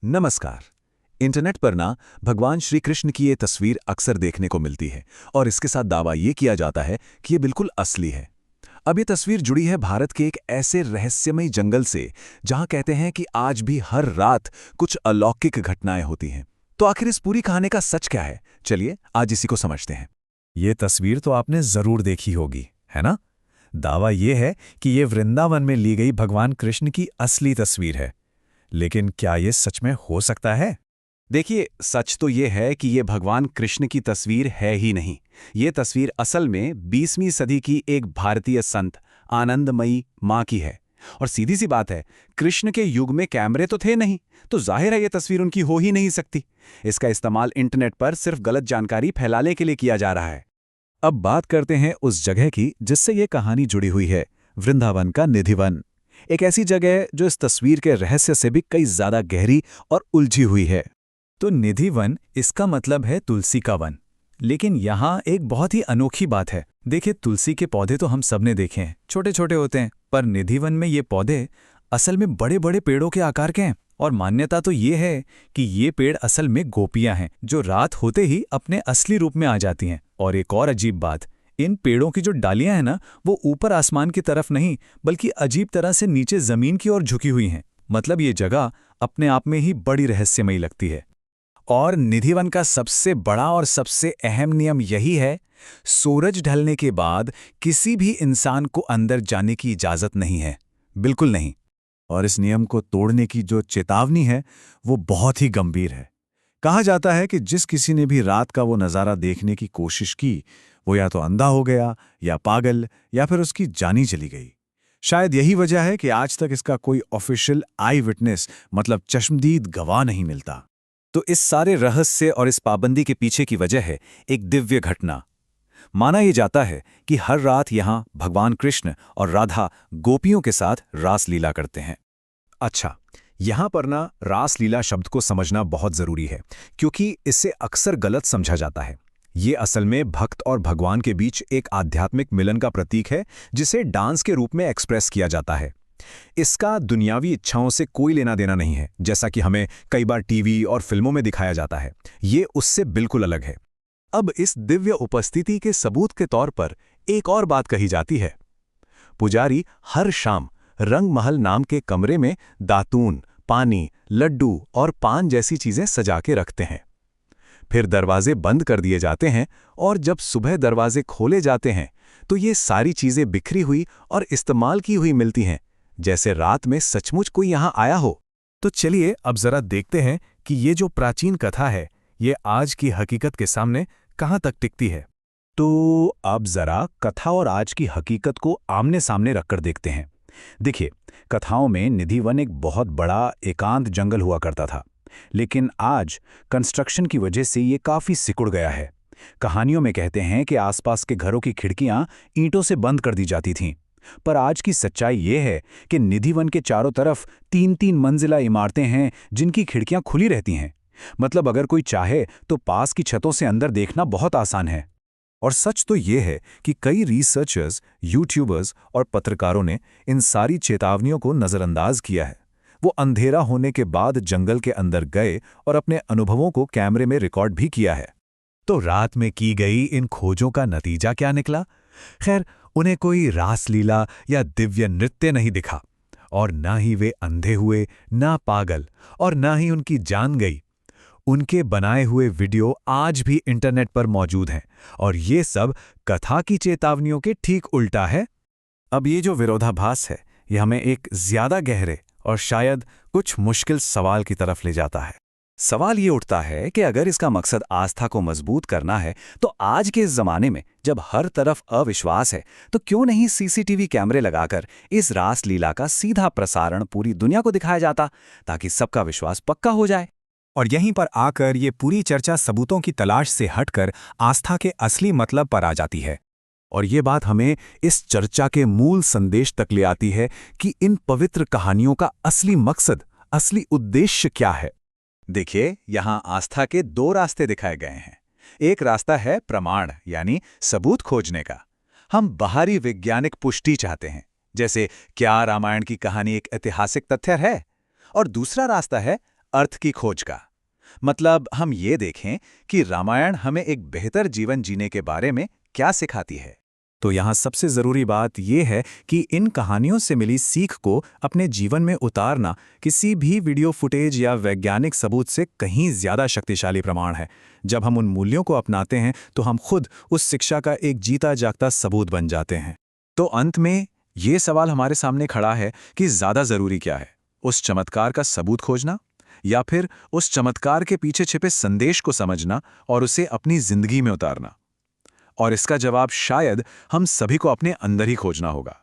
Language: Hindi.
नमस्कार। इंटरनेट पर ना भगवान श्री कृष्ण की ये तस्वीर अक्सर देखने को मिलती है और इसके साथ दावा ये किया जाता है कि ये बिल्कुल असली है। अब ये तस्वीर जुड़ी है भारत के एक ऐसे रहस्यमयी जंगल से जहां कहते हैं कि आज भी हर रात कुछ अलौकिक घटनाएं होती हैं। तो आखिर इस पूरी कहानी का सच क्या है? चलिए आज इसी को समझते हैं। ये तस्वीर तो आपने जरूर देखी होगी, है ना? दावा ये है कि ये वृंदावन में ली गई भगवान कृष्ण की असली तस्वीर है। लेकिन क्या ये सच में हो सकता है? देखिए, सच तो ये है कि ये भगवान कृष्ण की तस्वीर है ही नहीं। ये तस्वीर असल में 20वीं सदी की एक भारतीय संत आनंदमयी माँ की है। और सीधी सी बात है, कृष्ण के युग में कैमरे तो थे नहीं, तो जाहिर है ये तस्वीर उनकी हो ही नहीं सकती। इसका इस्तेमाल इंटरनेट पर सिर्फ गलत जानकारी फैलाने के लिए किया जा रहा है। अब बात करते हैं उस जगह की जिससे ये कहानी जुड़ी हुई है, वृंदावन का निधिवन। एक ऐसी जगह जो इस तस्वीर के रहस्य से भी कई ज्यादा गहरी और उलझी हुई है। तो निधिवन इसका मतलब है तुलसी का वन। लेकिन यहाँ एक बहुत ही अनोखी बात है। देखिए, तुलसी के पौधे तो हम सबने देखे हैं, छोटे छोटे होते हैं, पर निधिवन में ये पौधे असल में बड़े बड़े पेड़ों के आकार के हैं। और मान्यता तो ये है कि ये पेड़ असल में गोपियां हैं जो रात होते ही अपने असली रूप में आ जाती हैं। और एक और अजीब बात, इन पेड़ों की जो डालियां हैं ना, वो ऊपर आसमान की तरफ नहीं बल्कि अजीब तरह से नीचे जमीन की ओर झुकी हुई हैं। मतलब ये जगह अपने आप में ही बड़ी रहस्यमयी लगती है। और निधिवन का सबसे बड़ा और सबसे अहम नियम यही है, सूरज ढलने के बाद किसी भी इंसान को अंदर जाने की इजाजत नहीं है, बिल्कुल नहीं। और इस नियम को तोड़ने की जो चेतावनी है वो बहुत ही गंभीर है। कहा जाता है कि जिस किसी ने भी रात का वो नज़ारा देखने की कोशिश की, वो या तो अंधा हो गया या पागल या फिर उसकी जान ही चली गई। शायद यही वजह है कि आज तक इसका कोई ऑफिशियल आई विटनेस मतलब चश्मदीद गवाह नहीं मिलता। तो इस सारे रहस्य और इस पाबंदी के पीछे की वजह है एक दिव्य घटना। माना यह जाता है कि हर रात यहाँ भगवान कृष्ण और राधा गोपियों के साथ रासलीला करते हैं। अच्छा, यहाँ पर ना रासलीला शब्द को समझना बहुत जरूरी है, क्योंकि इससे अक्सर गलत समझा जाता है। ये असल में भक्त और भगवान के बीच एक आध्यात्मिक मिलन का प्रतीक है, जिसे डांस के रूप में एक्सप्रेस किया जाता है। इसका दुनियावी इच्छाओं से कोई लेना देना नहीं है, जैसा कि हमें कई बार टीवी और फिल्मों में दिखाया जाता है। ये उससे बिल्कुल अलग है। अब इस दिव्य उपस्थिति के सबूत के तौर पर एक और बात कही जाती है। पुजारी हर शाम रंगमहल नाम के कमरे में दातून, पानी, लड्डू और पान जैसी चीजें सजा के रखते हैं। फिर दरवाजे बंद कर दिए जाते हैं और जब सुबह दरवाजे खोले जाते हैं तो ये सारी चीजें बिखरी हुई और इस्तेमाल की हुई मिलती हैं, जैसे रात में सचमुच कोई यहां आया हो। तो चलिए अब जरा देखते हैं कि ये जो प्राचीन कथा है, ये आज की हकीकत के सामने कहां तक टिकती है। तो अब जरा कथा और आज की हकीकत को आमने सामने रखकर देखते हैं। देखिए, कथाओं में निधिवन एक बहुत बड़ा एकांत जंगल हुआ करता था, लेकिन आज कंस्ट्रक्शन की वजह से ये काफी सिकुड़ गया है। कहानियों में कहते हैं कि आसपास के घरों की खिड़कियां ईंटों से बंद कर दी जाती थीं, पर आज की सच्चाई ये है कि निधिवन के चारों तरफ 3-3 मंजिला इमारतें हैं जिनकी खिड़कियां खुली रहती हैं। मतलब अगर कोई चाहे तो पास की छतों से अंदर देखना बहुत आसान है। और सच तो ये है कि कई रिसर्चर्स, यूट्यूबर्स और पत्रकारों ने इन सारी चेतावनियों को नज़रअंदाज किया है। वो अंधेरा होने के बाद जंगल के अंदर गए और अपने अनुभवों को कैमरे में रिकॉर्ड भी किया है। तो रात में की गई इन खोजों का नतीजा क्या निकला? खैर, उन्हें कोई रासलीला या दिव्य नृत्य नहीं दिखा, और ना ही वे अंधे हुए, ना पागल, और ना ही उनकी जान गई। उनके बनाए हुए वीडियो आज भी इंटरनेट पर मौजूद हैं, और ये सब कथा की चेतावनियों के ठीक उल्टा है। अब ये जो विरोधाभास है, ये हमें एक ज्यादा गहरे और शायद कुछ मुश्किल सवाल की तरफ ले जाता है। सवाल ये उठता है कि अगर इसका मकसद आस्था को मजबूत करना है, तो आज के इस जमाने में जब हर तरफ अविश्वास है, तो क्यों नहीं सीसीटीवी कैमरे लगाकर इस रासलीला का सीधा प्रसारण पूरी दुनिया को दिखाया जाता, ताकि सबका विश्वास पक्का हो जाए। और यहीं पर आकर ये पूरी चर्चा सबूतों की तलाश से हटकर आस्था के असली मतलब पर आ जाती है। और ये बात हमें इस चर्चा के मूल संदेश तक ले आती है कि इन पवित्र कहानियों का असली मकसद, असली उद्देश्य क्या है। देखिए, यहाँ आस्था के 2 रास्ते दिखाए गए हैं। एक रास्ता है प्रमाण यानी सबूत खोजने का। हम बाहरी वैज्ञानिक पुष्टि चाहते हैं, जैसे क्या रामायण की कहानी एक ऐतिहासिक तथ्य है। और दूसरा रास्ता है अर्थ की खोज का। मतलब हम ये देखें कि रामायण हमें एक बेहतर जीवन जीने के बारे में क्या सिखाती है। तो यहाँ सबसे ज़रूरी बात यह है कि इन कहानियों से मिली सीख को अपने जीवन में उतारना किसी भी वीडियो फुटेज या वैज्ञानिक सबूत से कहीं ज़्यादा शक्तिशाली प्रमाण है। जब हम उन मूल्यों को अपनाते हैं तो हम खुद उस शिक्षा का एक जीता जागता सबूत बन जाते हैं। तो अंत में ये सवाल हमारे सामने खड़ा है कि ज़्यादा ज़रूरी क्या है, उस चमत्कार का सबूत खोजना या फिर उस चमत्कार के पीछे छिपे संदेश को समझना और उसे अपनी ज़िंदगी में उतारना। और इसका जवाब शायद हम सभी को अपने अंदर ही खोजना होगा।